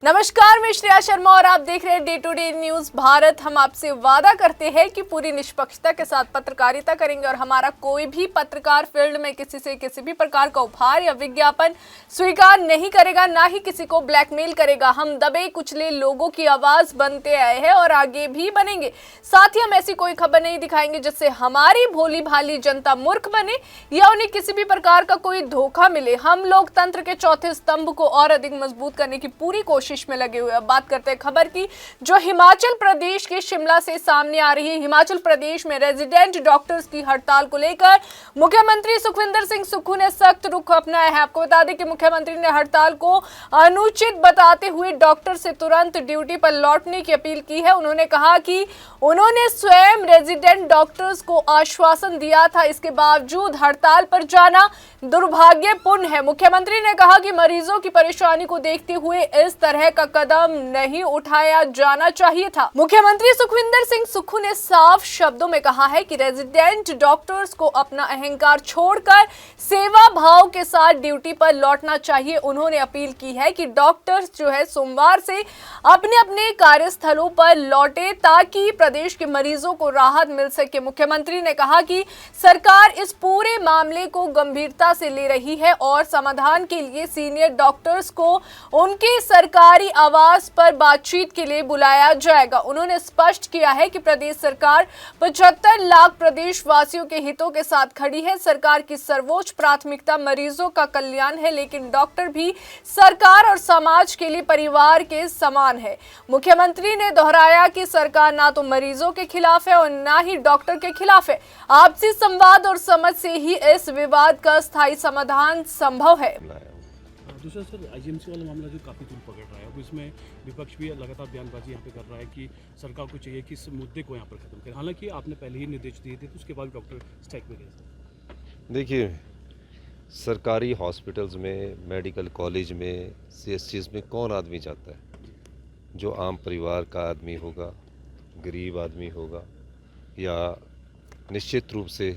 नमस्कार, मैं श्रेया शर्मा और आप देख रहे हैं day to day news Bharat. हम आपसे वादा करते हैं कि पूरी निष्पक्षता के साथ पत्रकारिता करेंगे और हमारा कोई भी पत्रकार फील्ड में किसी से किसी भी प्रकार का उपहार या विज्ञापन स्वीकार नहीं करेगा, ना ही किसी को ब्लैकमेल करेगा। हम दबे कुचले लोगों की आवाज बनते आए हैं और आगे भी बनेंगे। साथ ही हम ऐसी कोई खबर नहीं दिखाएंगे जिससे हमारी भोली भाली जनता मूर्ख बने या उन्हें किसी भी प्रकार का कोई धोखा मिले। हम लोकतंत्र के चौथे स्तंभ को और अधिक मजबूत करने की पूरी कोशिश में लगे हुए। अब बात करते हैं खबर की, जो हिमाचल प्रदेश के शिमला से सामने आ रही है। हिमाचल प्रदेश में रेजिडेंट डॉक्टर्स की हड़ताल को लेकर मुख्यमंत्री सुखविंदर सिंह सुक्खू ने सख्त रुख अपनाया है। आपको बता दें कि मुख्यमंत्री ने हड़ताल को अनुचित बताते हुए डॉक्टर से तुरंत ड्यूटी पर लौटने की अपील की है। उन्होंने कहा कि उन्होंने स्वयं रेजिडेंट डॉक्टर्स को आश्वासन दिया था, इसके बावजूद हड़ताल पर जाना दुर्भाग्यपूर्ण है। मुख्यमंत्री ने कहा कि मरीजों की परेशानी को देखते हुए इस तरह का कदम नहीं उठाया जाना चाहिए था। मुख्यमंत्री सुखविंदर सिंह सुक्खू ने साफ शब्दों में कहा है कि रेजिडेंट डॉक्टर्स को अपना अहंकार छोड़कर सेवा भाव के साथ ड्यूटी पर लौटना चाहिए। उन्होंने अपील की है कि डॉक्टर्स जो है सोमवार से अपने अपने कार्यस्थलों पर लौटे ताकि प्रदेश के मरीजों को राहत मिल सके। मुख्यमंत्री ने कहा कि सरकार इस पूरे मामले को गंभीरता से ले रही है और समाधान के लिए सीनियर डॉक्टर्स को उनके सरकारी आवास पर बातचीत के लिए बुलाया जाएगा। उन्होंने स्पष्ट किया है कि प्रदेश सरकार 75 लाख प्रदेशवासियों के हितों के साथ खड़ी है। सरकार की सर्वोच्च प्राथमिकता मरीजों का कल्याण है, लेकिन डॉक्टर भी सरकार और समाज के लिए परिवार के समान है। मुख्यमंत्री ने दोहराया कि सरकार ना तो मरीजों के खिलाफ है और ना ही डॉक्टर के खिलाफ है। आपसी संवाद और समझ से ही इस विवाद का स्थायी समाधान संभव है। दूसरा सर, आईजीएमसी वाला मामला जो काफ़ी दूर पकड़ रहा है, अब इसमें विपक्ष भी लगातार बयानबाजी यहाँ पे कर रहा है कि सरकार को चाहिए कि इस मुद्दे को यहाँ पर खत्म करें। हालांकि आपने पहले ही निर्देश दिए थे, तो उसके बाद डॉक्टर स्ट्राइक में गए। देखिए, सरकारी हॉस्पिटल्स में, मेडिकल कॉलेज में, सीएससीज में कौन आदमी जाता है? जो आम परिवार का आदमी होगा, गरीब आदमी होगा, या निश्चित रूप से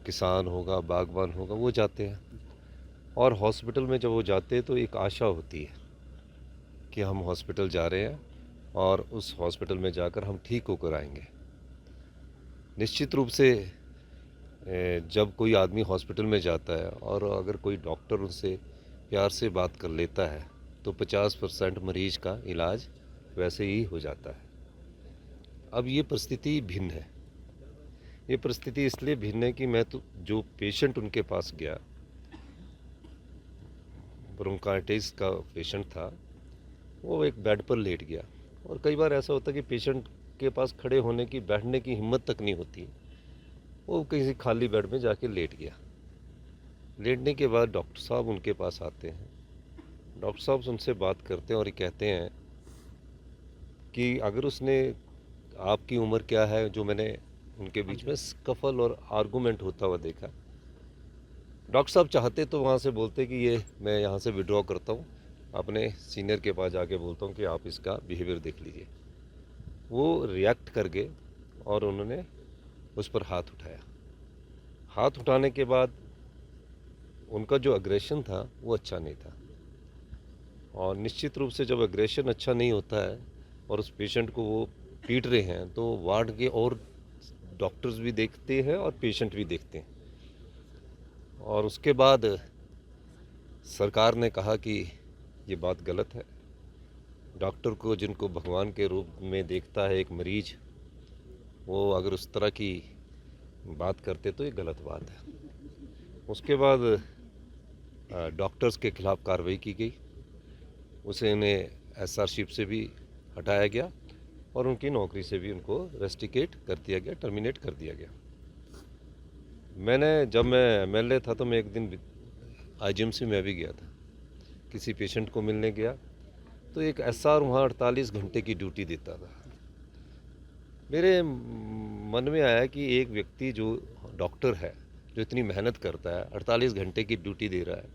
किसान होगा, बागबान होगा, वो जाते हैं। और हॉस्पिटल में जब वो जाते हैं तो एक आशा होती है कि हम हॉस्पिटल जा रहे हैं और उस हॉस्पिटल में जाकर हम ठीक होकर आएंगे। निश्चित रूप से जब कोई आदमी हॉस्पिटल में जाता है और अगर कोई डॉक्टर उनसे प्यार से बात कर लेता है तो 50% मरीज का इलाज वैसे ही हो जाता है। अब ये परिस्थिति भिन्न है। ये परिस्थिति इसलिए भिन्न है कि मैं तो जो पेशेंट उनके पास गया, ब्रोंकाइटिस का पेशेंट था, वो एक बेड पर लेट गया। और कई बार ऐसा होता है कि पेशेंट के पास खड़े होने की, बैठने की हिम्मत तक नहीं होती, वो किसी खाली बेड में जाके लेट गया। लेटने के बाद डॉक्टर साहब उनके पास आते हैं। डॉक्टर साहब उनसे बात करते हैं और ये कहते हैं कि अगर उसने, आपकी उम्र क्या है, जो मैंने उनके बीच में स्कफल और आर्गूमेंट होता हुआ देखा। डॉक्टर साहब चाहते तो वहाँ से बोलते कि ये मैं यहाँ से विड्रॉ करता हूँ, अपने सीनियर के पास जाके बोलता हूँ कि आप इसका बिहेवियर देख लीजिए। वो रिएक्ट कर गए और उन्होंने उस पर हाथ उठाया। हाथ उठाने के बाद उनका जो एग्रेशन था वो अच्छा नहीं था। और निश्चित रूप से जब एग्रेशन अच्छा नहीं होता है और उस पेशेंट को वो पीट रहे हैं तो वार्ड के और डॉक्टर्स भी देखते हैं और पेशेंट भी देखते हैं। और उसके बाद सरकार ने कहा कि ये बात गलत है। डॉक्टर को, जिनको भगवान के रूप में देखता है एक मरीज, वो अगर उस तरह की बात करते तो ये गलत बात है। उसके बाद डॉक्टर्स के खिलाफ़ कार्रवाई की गई। उसे उन्हें एसआरशिप से भी हटाया गया और उनकी नौकरी से भी उनको रेस्टिकेट कर दिया गया, टर्मिनेट कर दिया गया। जब मैं एमएलए था तो मैं एक दिन आईजीएमसी में भी गया था, किसी पेशेंट को मिलने गया तो एक एसआर वहाँ 48 घंटे की ड्यूटी देता था। मेरे मन में आया कि एक व्यक्ति जो डॉक्टर है, जो इतनी मेहनत करता है, 48 घंटे की ड्यूटी दे रहा है।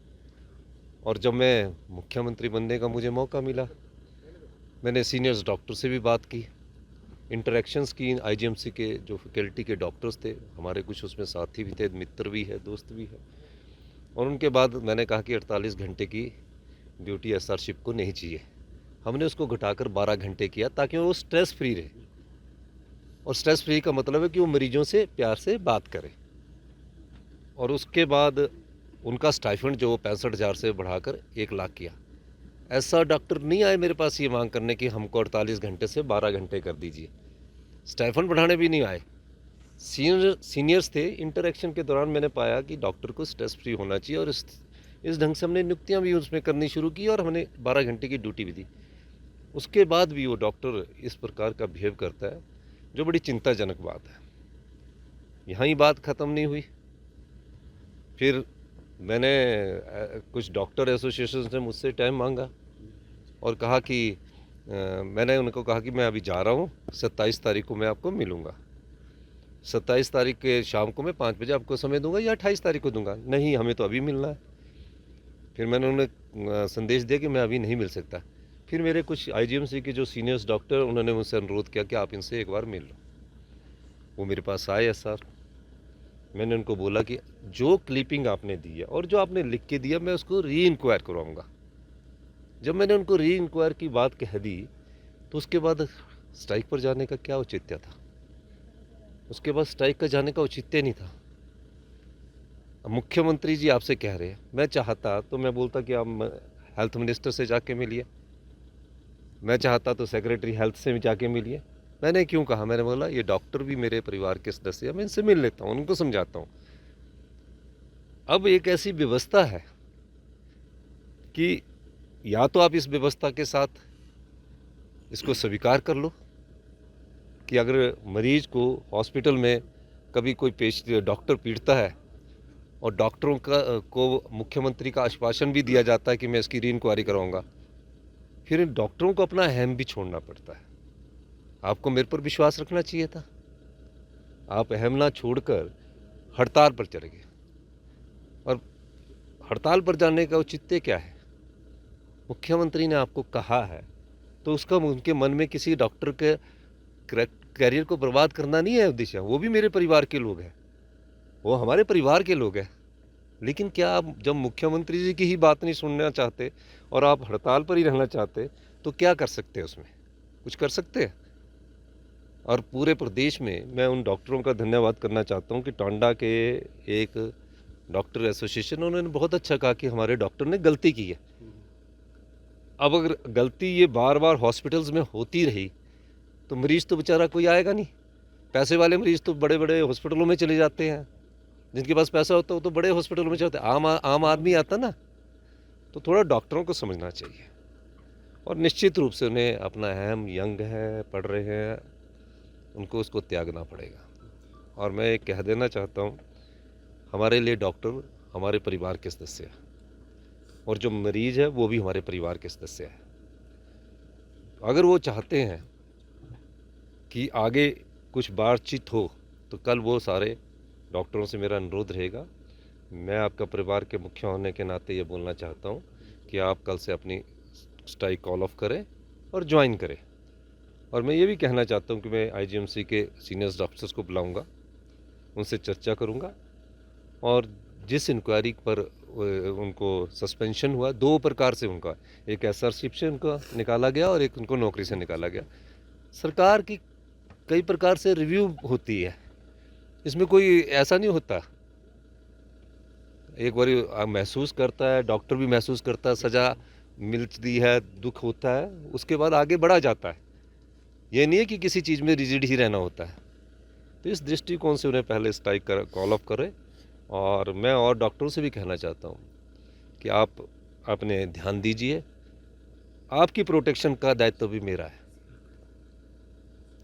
और जब मैं मुख्यमंत्री बनने का मुझे मौका मिला, मैंने सीनियर्स डॉक्टर से भी बात की, इंटरेक्शंस की। आईजीएमसी के जो फैकल्टी के डॉक्टर्स थे, हमारे कुछ उसमें साथी भी थे, मित्र भी है, दोस्त भी है। और उनके बाद मैंने कहा कि 48 घंटे की ड्यूटी एसआरशिप को नहीं चाहिए, हमने उसको घटाकर 12 घंटे किया ताकि वो स्ट्रेस फ्री रहे। और स्ट्रेस फ्री का मतलब है कि वो मरीजों से प्यार से बात करे। और उसके बाद उनका स्टाइफंड जो 65,000 से बढ़ाकर 1 लाख किया। ऐसा डॉक्टर नहीं आए मेरे पास ये मांग करने कि हमको 48 घंटे से 12 घंटे कर दीजिए। स्टाइफंड बढ़ाने भी नहीं आए। सीनियर्स थे। इंटरेक्शन के दौरान मैंने पाया कि डॉक्टर को स्ट्रेस फ्री होना चाहिए, और इस ढंग से हमने नियुक्तियाँ भी उसमें करनी शुरू की और हमने 12 घंटे की ड्यूटी भी दी। उसके बाद भी वो डॉक्टर इस प्रकार का बिहेव करता है, जो बड़ी चिंताजनक बात है। यहाँ ही बात ख़त्म नहीं हुई। फिर मैंने कुछ डॉक्टर एसोसिएशन से मुझसे टाइम मांगा और कहा कि मैंने उनको कहा कि मैं अभी जा रहा हूँ, 27 तारीख को मैं आपको मिलूँगा। 27 तारीख के शाम को मैं 5 बजे आपको समय दूंगा या 28 तारीख को दूंगा। नहीं, हमें तो अभी मिलना है। फिर मैंने उन्हें संदेश दिया कि मैं अभी नहीं मिल सकता। फिर मेरे कुछ आईजीएमसी के जो सीनियर्स डॉक्टर, उन्होंने मुझसे अनुरोध किया कि आप इनसे एक बार मिल लो। वो मेरे पास आए। सर, मैंने उनको बोला कि जो क्लिपिंग आपने दी है और जो आपने लिख के दिया, मैं उसको री इंक्वायर करवाऊँगा। जब मैंने उनको री इंक्वायर की बात कह दी, तो उसके बाद स्ट्राइक पर जाने का क्या औचित्य था? उसके बाद स्ट्राइक का जाने का औचित्य नहीं था। अब मुख्यमंत्री जी आपसे कह रहे हैं, मैं चाहता तो मैं बोलता कि आप हेल्थ मिनिस्टर से जाके मिलिए, मैं चाहता तो सेक्रेटरी हेल्थ से भी जाके मिलिए। मैंने क्यों कहा? मैंने बोला ये डॉक्टर भी मेरे परिवार के सदस्य हैं, मैं इनसे मिल लेता हूँ, उनको समझाता हूँ। अब एक ऐसी व्यवस्था है कि या तो आप इस व्यवस्था के साथ इसको स्वीकार कर लो कि अगर मरीज को हॉस्पिटल में कभी कोई डॉक्टर पीटता है और डॉक्टरों को मुख्यमंत्री का आश्वासन भी दिया जाता है कि मैं इसकी री इंक्वायरी कराऊंगा, फिर इन डॉक्टरों को अपना अहम भी छोड़ना पड़ता है। आपको मेरे पर विश्वास रखना चाहिए था। आप अहम ना छोड़कर हड़ताल पर चले गए। और हड़ताल पर जाने का औचित्य क्या है? मुख्यमंत्री ने आपको कहा है तो उसका उनके मन में किसी डॉक्टर के करियर को बर्बाद करना नहीं है उद्देश्य। वो भी मेरे परिवार के लोग हैं, वो हमारे परिवार के लोग हैं। लेकिन क्या आप जब मुख्यमंत्री जी की ही बात नहीं सुनना चाहते और आप हड़ताल पर ही रहना चाहते, तो क्या कर सकते हैं? उसमें कुछ कर सकते हैं? और पूरे प्रदेश में मैं उन डॉक्टरों का धन्यवाद करना चाहता हूं कि टांडा के एक डॉक्टर एसोसिएशन, उन्होंने बहुत अच्छा कहा कि हमारे डॉक्टर ने गलती की है। अब अगर गलती ये बार बार हॉस्पिटल्स में होती रही तो मरीज़ तो बेचारा कोई आएगा नहीं। पैसे वाले मरीज़ तो बड़े बड़े हॉस्पिटलों में चले जाते हैं, जिनके पास पैसा होता है वो तो बड़े हॉस्पिटलों में चलते हैं। आम आदमी आता ना, तो थोड़ा डॉक्टरों को समझना चाहिए। और निश्चित रूप से उन्हें अपना अहम यंग है, पढ़ रहे हैं, उनको उसको त्यागना पड़ेगा। और मैं एक कह देना चाहता हूँ, हमारे लिए डॉक्टर हमारे परिवार के सदस्य हैं, और जो मरीज़ है वो भी हमारे परिवार के सदस्य है। अगर वो चाहते हैं कि आगे कुछ बातचीत हो, तो कल वो सारे डॉक्टरों से मेरा अनुरोध रहेगा। मैं आपका परिवार के मुख्य होने के नाते ये बोलना चाहता हूँ कि आप कल से अपनी स्ट्राइक कॉल ऑफ करें और ज्वाइन करें। और मैं ये भी कहना चाहता हूँ कि मैं आईजीएमसी के सीनियर्स डॉक्टर्स को बुलाऊंगा, उनसे चर्चा करूंगा, और जिस इंक्वायरी पर उनको सस्पेंशन हुआ, 2 प्रकार से उनका, एक एसआरशिप से उनका निकाला गया और एक उनको नौकरी से निकाला गया। सरकार की कई प्रकार से रिव्यू होती है, इसमें कोई ऐसा नहीं होता। एक बार महसूस करता है, डॉक्टर भी महसूस करता है, सज़ा मिलती है, दुख होता है, उसके बाद आगे बढ़ा जाता है। ये नहीं है कि किसी चीज़ में रिजिड ही रहना होता है। तो इस दृष्टिकोण से उन्हें पहले स्ट्राइक कॉल ऑफ करें। और मैं और डॉक्टरों से भी कहना चाहता हूँ कि आप अपने ध्यान दीजिए, आपकी प्रोटेक्शन का दायित्व भी मेरा है।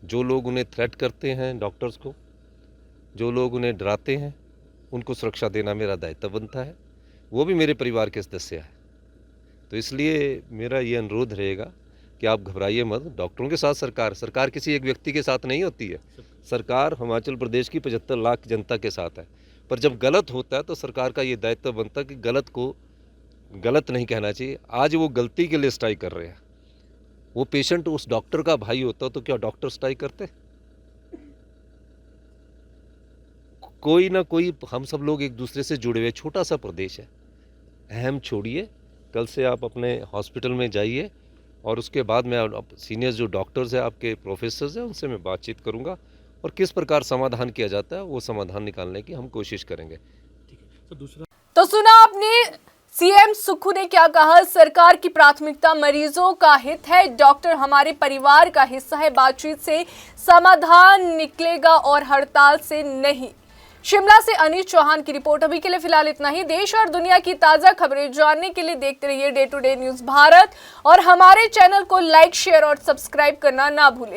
जो लोग उन्हें थ्रेट करते हैं, डॉक्टर्स को, जो लोग उन्हें डराते हैं, उनको सुरक्षा देना मेरा दायित्व बनता है। वो भी मेरे परिवार के सदस्य हैं। तो इसलिए मेरा ये अनुरोध रहेगा कि आप घबराइए मत। डॉक्टरों के साथ सरकार किसी एक व्यक्ति के साथ नहीं होती है। सरकार हिमाचल प्रदेश की 75 लाख जनता के साथ है। पर जब गलत होता है तो सरकार का ये दायित्व बनता है कि गलत को गलत नहीं कहना चाहिए। आज वो गलती के लिए स्ट्राइक कर रहे हैं। वो पेशेंट उस डॉक्टर का भाई होता तो क्या डॉक्टर स्ट्राइक करते? कोई ना कोई, हम सब लोग एक दूसरे से जुड़े हुए, छोटा सा प्रदेश है। अहम छोड़िए, कल से आप अपने हॉस्पिटल में जाइए और उसके बाद मैं सीनियर जो डॉक्टर्स हैं, आपके प्रोफेसर्स हैं, उनसे मैं बातचीत करूँगा और किस प्रकार समाधान किया जाता है वो समाधान निकालने की हम कोशिश करेंगे। ठीक है सर। दूसरा, तो सुना आपने सीएम सुक्खू ने क्या कहा। सरकार की प्राथमिकता मरीजों का हित है, डॉक्टर हमारे परिवार का हिस्सा है। बातचीत से समाधान निकलेगा और हड़ताल से नहीं। शिमला से अनीश चौहान की रिपोर्ट। अभी के लिए फिलहाल इतना ही। देश और दुनिया की ताजा खबरें जानने के लिए देखते रहिए day to day news Bharat और हमारे चैनल को लाइक, शेयर और सब्सक्राइब करना ना भूलें।